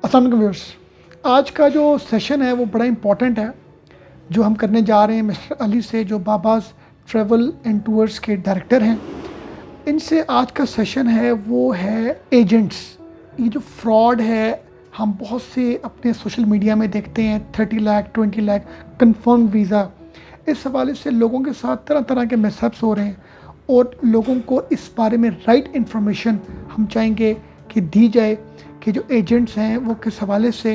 अस्सलाम वालेकुम व्यूअर्स, आज का जो सेशन है वो बड़ा इम्पोर्टेंट है जो हम करने जा रहे हैं मिस्टर अली से, जो बाबाज़ ट्रैवल एंड टूर्स के डायरेक्टर हैं। इनसे आज का सेशन है वो है एजेंट्स। ये जो फ्रॉड है हम बहुत से अपने सोशल मीडिया में देखते हैं, 30 लाख 20 लाख कंफर्म वीज़ा। इस हवाले से लोगों के साथ तरह तरह के मिसहैप्स हो रहे हैं और लोगों को इस बारे में राइट इन्फॉर्मेशन हम चाहेंगे कि दी जाए कि जो एजेंट्स हैं वो किस हवाले से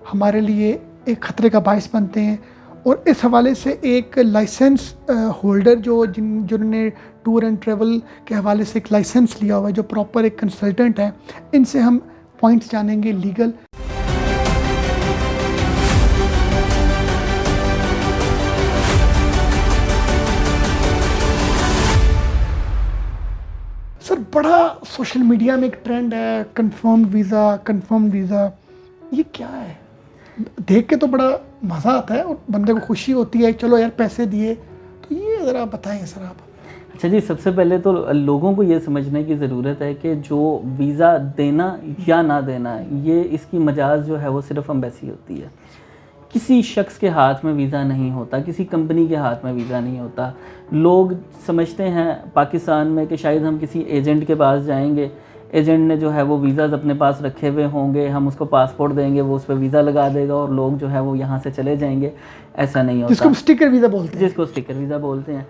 हमारे लिए एक ख़तरे का बायस बनते हैं। और इस हवाले से एक लाइसेंस होल्डर जिन्होंने टूर एंड ट्रैवल के हवाले से एक लाइसेंस लिया हुआ है, जो प्रॉपर एक कंसल्टेंट है, इनसे हम पॉइंट्स जानेंगे लीगल। सर, बड़ा सोशल मीडिया में एक ट्रेंड है कंफर्म वीज़ा, ये क्या है? देख के तो बड़ा मज़ा आता है और बंदे को खुशी होती है, चलो यार पैसे दिए। तो ये ज़रा बताएं सर आप। अच्छा जी, सबसे पहले तो लोगों को ये समझने की ज़रूरत है कि जो वीज़ा देना या ना देना, ये इसकी मजाज जो है वो सिर्फ एम्बेसी होती है। किसी शख्स के हाथ में वीज़ा नहीं होता, किसी कंपनी के हाथ में वीज़ा नहीं होता। लोग समझते हैं पाकिस्तान में कि शायद हम किसी एजेंट के पास जाएंगे, एजेंट ने जो है वो वीज़ाज़ अपने पास रखे हुए होंगे, हम उसको पासपोर्ट देंगे, वो उस पर वीज़ा लगा देगा और लोग जो है वो यहाँ से चले जाएंगे। ऐसा नहीं होता। जिसको स्टिकर वीज़ा बोलते हैं। जिसको स्टिकर वीज़ा बोलते हैं।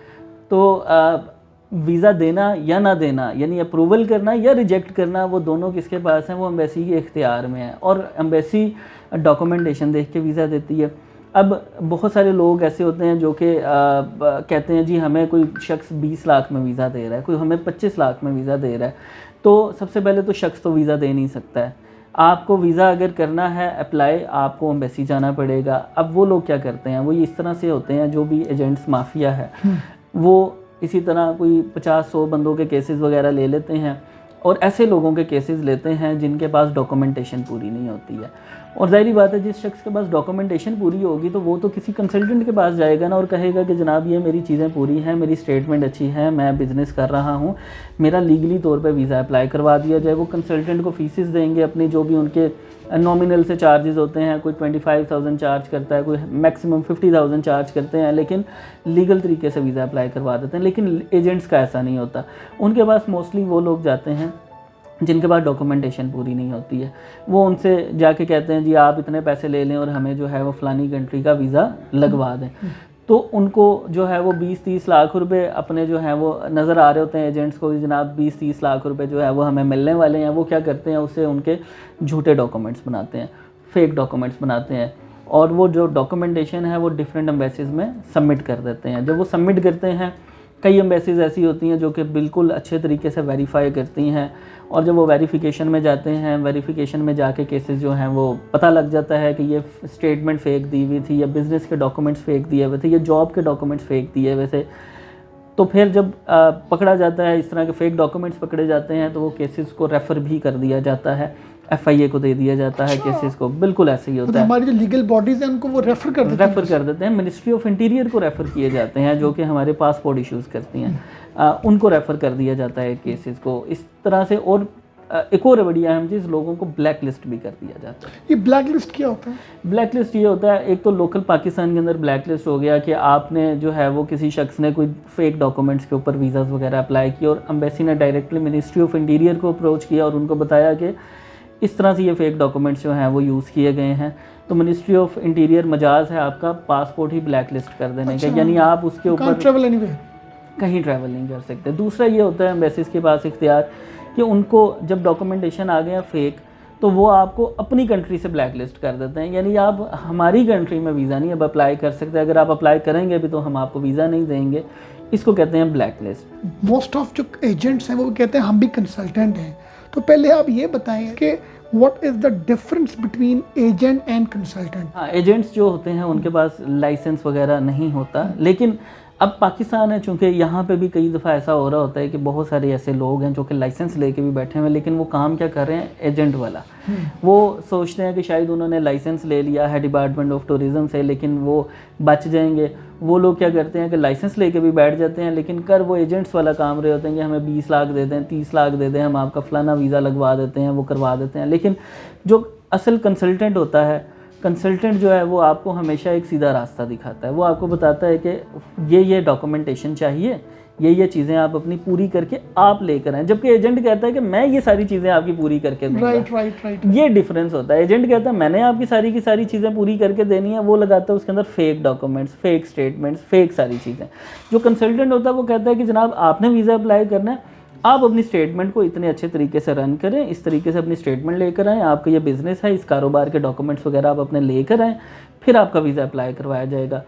तो वीज़ा देना या ना देना, यानी अप्रूवल करना या रिजेक्ट करना, वो दोनों किसके पास हैं? वो एम्बेसी के इख्तियार में है और एम्बेसी डॉक्यूमेंटेशन देख के वीज़ा देती है। अब बहुत सारे लोग ऐसे होते हैं जो कि कहते हैं जी हमें कोई शख्स 20 लाख में वीज़ा दे रहा है, कोई हमें 25 लाख में वीज़ा दे रहा है। तो सबसे पहले तो शख्स तो वीज़ा दे नहीं सकता है। आपको वीज़ा अगर करना है अप्लाई, आपको एम्बेसी जाना पड़ेगा। अब वो लोग क्या करते हैं, वो इस तरह से होते हैं, जो भी एजेंट्स माफिया है वो इसी तरह कोई 50-100 बंदों के केसेस वगैरह ले लेते हैं और ऐसे लोगों के केसेस लेते हैं जिनके पास डॉक्यूमेंटेशन पूरी नहीं होती है। और ज़ाहिर बात है, जिस शख्स के पास डॉक्यूमेंटेशन पूरी होगी तो वो तो किसी कंसल्टेंट के पास जाएगा ना और कहेगा कि जनाब ये मेरी चीज़ें पूरी हैं, मेरी स्टेटमेंट अच्छी है, मैं बिज़नेस कर रहा हूँ, मेरा लीगली तौर पे वीज़ा अप्लाई करवा दिया जाए। वो कंसल्टेंट को फीसेस देंगे अपनी, जो भी उनके नॉमिनल से चार्जेस होते हैं। कोई 25,000 चार्ज करता है, कोई मैक्सिमम 50,000 चार्ज करते हैं, लेकिन लीगल तरीके से वीज़ा अप्लाई करवा देते हैं। लेकिन एजेंट्स का ऐसा नहीं होता। उनके पास मोस्टली वो लोग जाते हैं जिनके पास डॉक्यूमेंटेशन पूरी नहीं होती है। वो उनसे जाके कहते हैं जी आप इतने पैसे ले लें और हमें जो है वो फ़लानी कंट्री का वीज़ा लगवा दें। तो उनको जो है वो 20-30 लाख रुपए अपने जो है वो नज़र आ रहे होते हैं एजेंट्स को, जनाब 20-30 लाख रुपए जो है वो हमें मिलने वाले हैं। वो क्या करते हैं, उससे उनके झूठे डॉक्यूमेंट्स बनाते हैं, फेक डॉक्यूमेंट्स बनाते हैं और वो जो डॉक्यूमेंटेशन है वो डिफरेंट एम्बेसीज़ में सबमिट कर देते हैं। जब वो सबमिट करते हैं, कई एम्बेसीज़ ऐसी होती हैं जो कि बिल्कुल अच्छे तरीके से वेरीफाई करती हैं और जब वो वेरिफिकेशन में जाते हैं, वेरिफिकेशन में जाके केसेस जो हैं वो पता लग जाता है कि ये स्टेटमेंट फ़ेक दी हुई थी, या बिज़नेस के डॉक्यूमेंट्स फ़ेक दिए हुए थे, या जॉब के डॉक्यूमेंट्स फ़ेक दिए हुए थे। तो फिर जब पकड़ा जाता है, इस तरह के फ़ेक डॉक्यूमेंट्स पकड़े जाते हैं, तो वो केसेस को रेफ़र भी कर दिया जाता है, FIA को दे दिया जाता है केसेस को। बिल्कुल ऐसे ही होता है। हमारी जो लीगल बॉडीज़ हैं उनको वो रेफ़र कर देते हैं। मिनिस्ट्री ऑफ इंटीरियर को रेफ़र किए जाते हैं, जो कि हमारे पासपोर्ट इश्यूज़ करती हैं, उनको रेफ़र कर दिया जाता है केसेस को इस तरह से। और एक और बड़ी अहम चीज़, लोगों को ब्लैक लिस्ट भी कर दिया जाता है। ये ब्लैक लिस्ट क्या होता है? ब्लैक लिस्ट ये होता है, एक तो लोकल पाकिस्तान के अंदर ब्लैक लिस्ट हो गया कि आपने जो है वो किसी शख्स ने कोई फेक डॉक्यूमेंट्स के ऊपर वीज़ाज़ वगैरह अप्लाई किए और एम्बेसी ने डायरेक्टली मिनिस्ट्री ऑफ इंटीरियर को अप्रोच किया और उनको बताया कि इस तरह से ये फेक डॉक्यूमेंट्स जो हैं वो यूज़ किए गए हैं। तो मिनिस्ट्री ऑफ इंटीरियर मजाज है आपका पासपोर्ट ही ब्लैक लिस्ट कर देने का, यानी आप उसके ऊपर कहीं ट्रैवल नहीं कर सकते। दूसरा ये होता है एम्बेसीज़ के पास इख्तियार कि उनको जब डॉक्यूमेंटेशन आ गया फेक, तो वो आपको अपनी कंट्री से ब्लैक लिस्ट कर देते हैं, यानी आप हमारी कंट्री में वीज़ा नहीं अब अप्लाई कर सकते। अगर आप अप्लाई करेंगे भी तो हम आपको वीज़ा नहीं देंगे। इसको कहते हैं ब्लैक लिस्ट। मोस्ट ऑफ जो एजेंट्स हैं वो कहते हैं हम भी कंसल्टेंट हैं। तो पहले आप ये बताएं कि what is the difference between agent and consultant? हाँ, एजेंट्स जो होते हैं उनके पास लाइसेंस वगैरह नहीं होता, लेकिन अब पाकिस्तान है, चूँकि यहाँ पे भी कई दफ़ा ऐसा हो रहा होता है कि बहुत सारे ऐसे लोग हैं जो कि लाइसेंस लेके भी बैठे हुए हैं, लेकिन वो काम क्या कर रहे हैं, एजेंट वाला। वो सोचते हैं कि शायद उन्होंने लाइसेंस ले लिया है डिपार्टमेंट ऑफ टूरिज़म से, लेकिन वो बच जाएंगे। वो लोग क्या करते हैं कि लाइसेंस लेके भी बैठ जाते हैं, लेकिन कर वो एजेंट्स वाला काम रहे होते हैं कि हमें 20 लाख दे दें, 30 लाख दे दें, हम आपका फ़लाना वीज़ा लगवा देते हैं, वो करवा देते हैं। लेकिन जो असल कंसल्टेंट होता है, कंसल्टेंट जो है वो आपको हमेशा एक सीधा रास्ता दिखाता है। वो आपको बताता है कि ये डॉक्यूमेंटेशन चाहिए, ये चीज़ें आप अपनी पूरी करके आप लेकर आएँ, जबकि एजेंट कहता है कि मैं ये सारी चीज़ें आपकी पूरी करके दूंगा। राइट। ये डिफरेंस होता है। एजेंट कहता है मैंने आपकी सारी की सारी चीज़ें पूरी करके देनी है, वो लगाता है उसके अंदर fake documents, fake statements, fake सारी चीज़ें। जो कंसल्टेंट होता है वो कहता है कि जनाब आपने वीज़ा अप्लाई करना है, आप अपनी स्टेटमेंट को इतने अच्छे तरीके से रन करें, इस तरीके से अपनी स्टेटमेंट लेकर आएँ, आपका ये बिज़नेस है, इस कारोबार के डॉक्यूमेंट्स वगैरह आप अपने लेकर आएँ, फिर आपका वीज़ा अप्लाई करवाया जाएगा।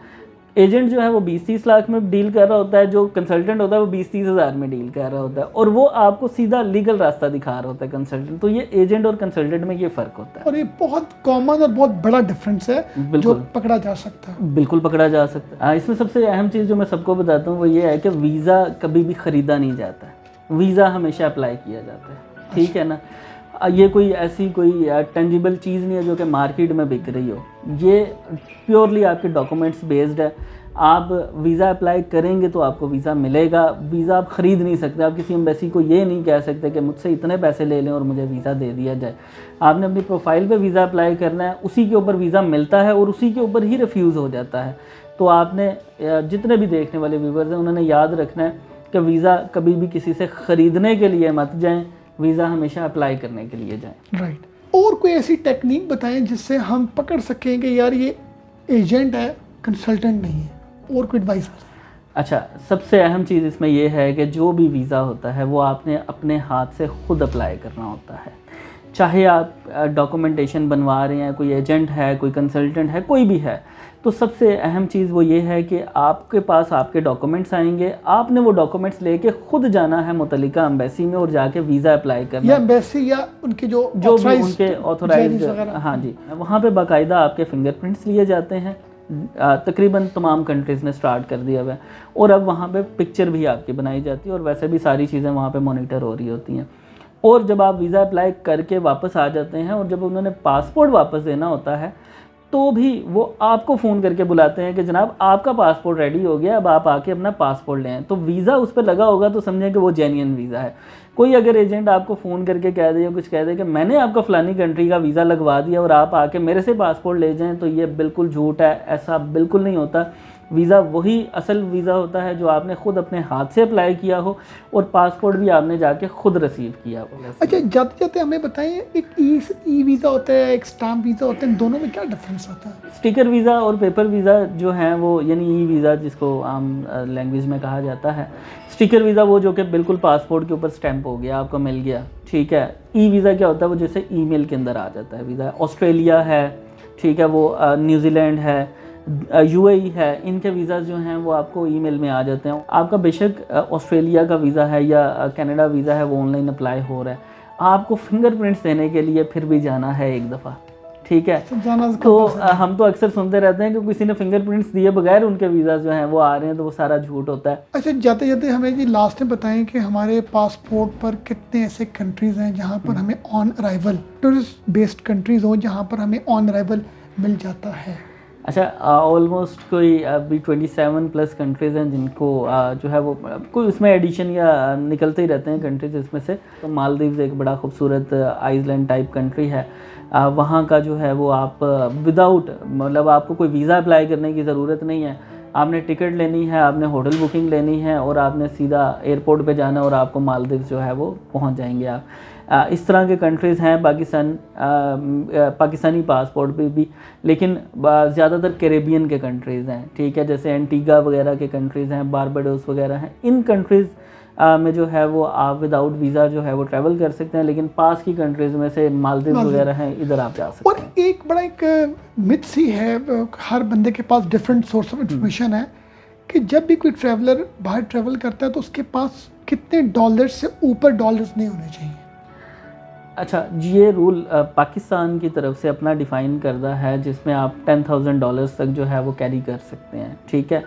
एजेंट जो है वो 20-30 लाख में डील कर रहा होता है, जो कंसल्टेंट होता है वो 20-30 हज़ार में डील कर रहा होता है, और वो आपको सीधा लीगल रास्ता दिखा रहा होता है कंसल्टेंट। तो ये एजेंट और कंसल्टेंट में ये फ़र्क होता है, और ये बहुत कॉमन और बहुत बड़ा डिफरेंस है जो पकड़ा जा सकता है। बिल्कुल पकड़ा जा सकता है। इसमें सबसे अहम चीज़ जो मैं सबको बताता हूँ वो ये है कि वीज़ा कभी भी ख़रीदा नहीं जाता है, वीज़ा हमेशा अप्लाई किया जाता है, ठीक है ना। ये कोई ऐसी कोई टेंजिबल चीज़ नहीं है जो कि मार्केट में बिक रही हो, ये प्योरली आपके डॉक्यूमेंट्स बेस्ड है। आप वीज़ा अप्लाई करेंगे तो आपको वीज़ा मिलेगा। वीज़ा आप ख़रीद नहीं सकते, आप किसी एम्बेसी को ये नहीं कह सकते कि मुझसे इतने पैसे ले लें और मुझे वीज़ा दे दिया जाए। आपने अपनी प्रोफाइल पे वीज़ा अप्लाई करना है, उसी के ऊपर वीज़ा मिलता है और उसी के ऊपर ही रिफ्यूज़ हो जाता है। तो आपने जितने भी देखने वाले व्यूवर्स हैं उन्होंने याद रखना है कि वीज़ा कभी भी किसी से ख़रीदने के लिए मत जाएं, वीज़ा हमेशा अप्लाई करने के लिए जाएं। राइट। और कोई ऐसी टेक्निक बताएं जिससे हम पकड़ सकें कि यार ये एजेंट है, कंसल्टेंट नहीं है, और कोई एडवाइस? अच्छा, सबसे अहम चीज़ इसमें यह है कि जो भी वीज़ा होता है वो आपने अपने हाथ से ख़ुद अप्लाई करना होता है। चाहे आप डॉक्यूमेंटेशन बनवा रहे हैं, कोई एजेंट है, कोई कंसल्टेंट है, कोई भी है, तो सबसे अहम चीज़ वो ये है कि आपके पास आपके डॉक्यूमेंट्स आएंगे, आपने वो डॉक्यूमेंट्स लेके खुद जाना है मुतल्लिका एम्बेसी में और जाके वीज़ा अप्लाई करना या एम्बेसी या उनके जो भी उनके ऑथोराइज, हाँ जी, वहाँ पे बाकायदा आपके फिंगरप्रिंट्स लिए जाते हैं। तकरीबन तमाम कंट्रीज़ ने स्टार्ट कर दिया हुआ है, और अब वहाँ पे पिक्चर भी आपकी बनाई जाती है, और वैसे भी सारी चीज़ें वहाँ पे मॉनिटर हो रही होती हैं। और जब आप वीज़ा अप्लाई करके वापस आ जाते हैं और जब उन्होंने पासपोर्ट वापस देना होता है तो भी वो आपको फ़ोन करके बुलाते हैं कि जनाब आपका पासपोर्ट रेडी हो गया, अब आप आके अपना पासपोर्ट लें। तो वीज़ा उस पर लगा होगा तो समझें कि वो जेन्युइन वीज़ा है। कोई अगर एजेंट आपको फ़ोन करके कह दे या कुछ कह दे कि मैंने आपका फ़लानी कंट्री का वीज़ा लगवा दिया और आप आके मेरे से पासपोर्ट ले जाएं, तो ये बिल्कुल झूठ है, ऐसा बिल्कुल नहीं होता। वीज़ा वही असल वीज़ा होता है जो आपने ख़ुद अपने हाथ से अप्लाई किया हो, और पासपोर्ट भी आपने जाके ख़ुद रिसीव किया हो। अच्छा, जाते जाते हमें बताएं, एक ई वीज़ा होता है, एक स्टैम्प वीज़ा होता है, दोनों में क्या डिफरेंस होता है? स्टिकर वीज़ा और पेपर वीज़ा जो हैं वो, यानी ई वीज़ा जिसको आम लैंग्वेज में कहा जाता है, स्टिकर वीज़ा वो जो कि बिल्कुल पासपोर्ट के ऊपर स्टैंप हो गया, आपको मिल गया, ठीक है। ई वीज़ा क्या होता है, वो जैसे ईमेल के अंदर आ जाता है वीज़ा। ऑस्ट्रेलिया है, ठीक है, वो न्यूजीलैंड है, यूएई है, इनके वीज़ा जो हैं वो आपको ईमेल में आ जाते हैं। आपका बेशक ऑस्ट्रेलिया का वीज़ा है या कनाडा वीज़ा है, वो ऑनलाइन अप्लाई हो रहा है, आपको फिंगरप्रिंट्स देने के लिए फिर भी जाना है एक दफ़ा, ठीक है। तो हम तो अक्सर सुनते रहते हैं कि किसी ने फिंगरप्रिंट्स दिए बगैर उनके वीज़ा जो हैं वो आ रहे हैं, तो वो सारा झूठ होता है। अच्छा, जाते जाते हमें जी लास्ट में बताएं कि हमारे पासपोर्ट पर कितने ऐसे कंट्रीज़ हैं जहाँ पर हमें on arrival, tourist based countries हो जहाँ पर हमें ऑन अराइवल मिल जाता है? अच्छा, ऑलमोस्ट कोई अभी 27 प्लस कंट्रीज़ हैं जिनको जो है वो कोई उसमें एडिशन या निकलते ही रहते हैं कंट्रीज़ इसमें से। तो मालदीव्स एक बड़ा खूबसूरत आइसलैंड टाइप कंट्री है, वहाँ का जो है वो आप विदाउट, मतलब आपको कोई वीज़ा अप्लाई करने की ज़रूरत नहीं है, आपने टिकट लेनी है, आपने होटल बुकिंग लेनी है और आपने सीधा एयरपोर्ट पे जाना है और आपको मालदीव्स जो है वो पहुँच जाएंगे आप। इस तरह के कंट्रीज़ हैं। पाकिस्तानी पासपोर्ट पे भी, लेकिन ज़्यादातर कैरेबियन के कंट्रीज़ हैं, ठीक है, जैसे एंटीगा वगैरह के कंट्रीज़ हैं, बारबाडोस वगैरह हैं। इन कंट्रीज़ में जो है वो आप विदाउट वीज़ा जो है वो ट्रैवल कर सकते हैं, लेकिन पास की कंट्रीज़ में से मालदीव वगैरह हैं, इधर आप जा सकते हैं। और एक बड़ा एक मिथ सी है, हर बंदे के पास डिफरेंट सोर्स ऑफ इंफॉर्मेशन है कि जब भी कोई ट्रैवलर बाहर ट्रैवल करता है तो उसके पास कितने डॉलर्स से ऊपर डॉलर्स नहीं होने चाहिए। अच्छा, ये रूल पाकिस्तान की तरफ से अपना डिफ़ाइन करदा है, जिसमें आप $10,000 तक जो है वो कैरी कर सकते हैं, ठीक है।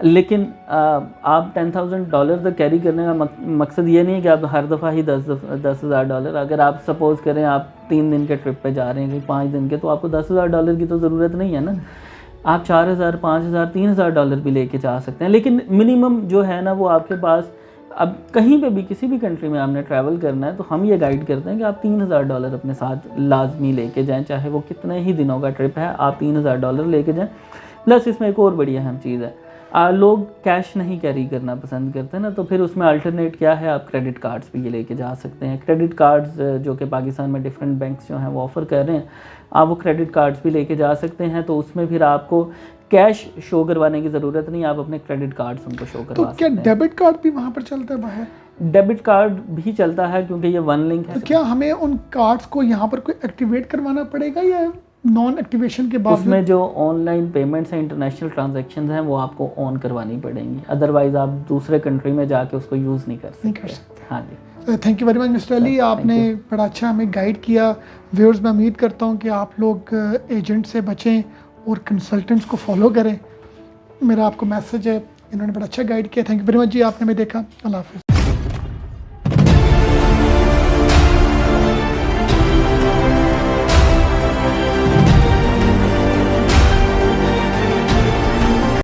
लेकिन आप $10,000 तक कैरी करने का मकसद ये नहीं है कि आप हर दफ़ा ही $10,000। अगर आप सपोज़ करें आप 3 दिन के ट्रिप पे जा रहे हैं, 5 दिन के, तो आपको $10,000 की तो ज़रूरत नहीं है ना। आप $4,000, $5,000, $3,000 भी लेके जा सकते हैं, लेकिन मिनिमम जो है ना वो आपके पास अब कहीं पे भी किसी भी कंट्री में आपने ट्रैवल करना है तो हम ये गाइड करते हैं कि आप $3000 अपने साथ लाजमी लेके जाएं, चाहे वो कितने ही दिनों का ट्रिप है, आप $3000 लेके जाएं। प्लस इसमें एक और बड़ी अहम चीज़ है, लोग कैश नहीं कैरी करना पसंद करते हैं ना, तो फिर उसमें अल्टरनेट क्या है, आप क्रेडिट कार्ड्स भी ये लेके जा सकते हैं। क्रेडिट कार्ड्स जो कि पाकिस्तान में डिफरेंट बैंक्स जो हैं वो ऑफ़र कर रहे हैं, आप वो क्रेडिट कार्ड्स भी लेके जा सकते हैं। तो उसमें फिर आपको कैश शो करवाने की ज़रूरत नहीं, आप अपने क्रेडिट कार्ड्स उनको शो तो करवा क्या सकते हैं। डेबिट कार्ड भी वहाँ पर चलता है बाहर? डेबिट कार्ड भी चलता है क्योंकि ये वन लिंक है। तो क्या हमें उन कार्ड्स को यहाँ पर कोई एक्टिवेट करवाना पड़ेगा या नॉन एक्टिवेशन के बाद? उसमें जो ऑनलाइन पेमेंट्स हैं, इंटरनेशनल ट्रांजैक्शंस हैं, वो आपको ऑन करवानी पड़ेंगी, अदरवाइज़ आप दूसरे कंट्री में जाके उसको यूज़ नहीं कर सकते। हाँ जी, thank you very much mister Ali, आपने बड़ा अच्छा हमें गाइड किया। व्यूअर्स, मैं उम्मीद करता हूँ कि आप लोग एजेंट से बचें और कंसल्टेंट्स को फॉलो करें। मेरा आपको मैसेज है, इन्होंने बड़ा अच्छा गाइड किया। थैंक यू वेरी मच जी, आपने हमें देखा। अल्लाह हाफ़िज़।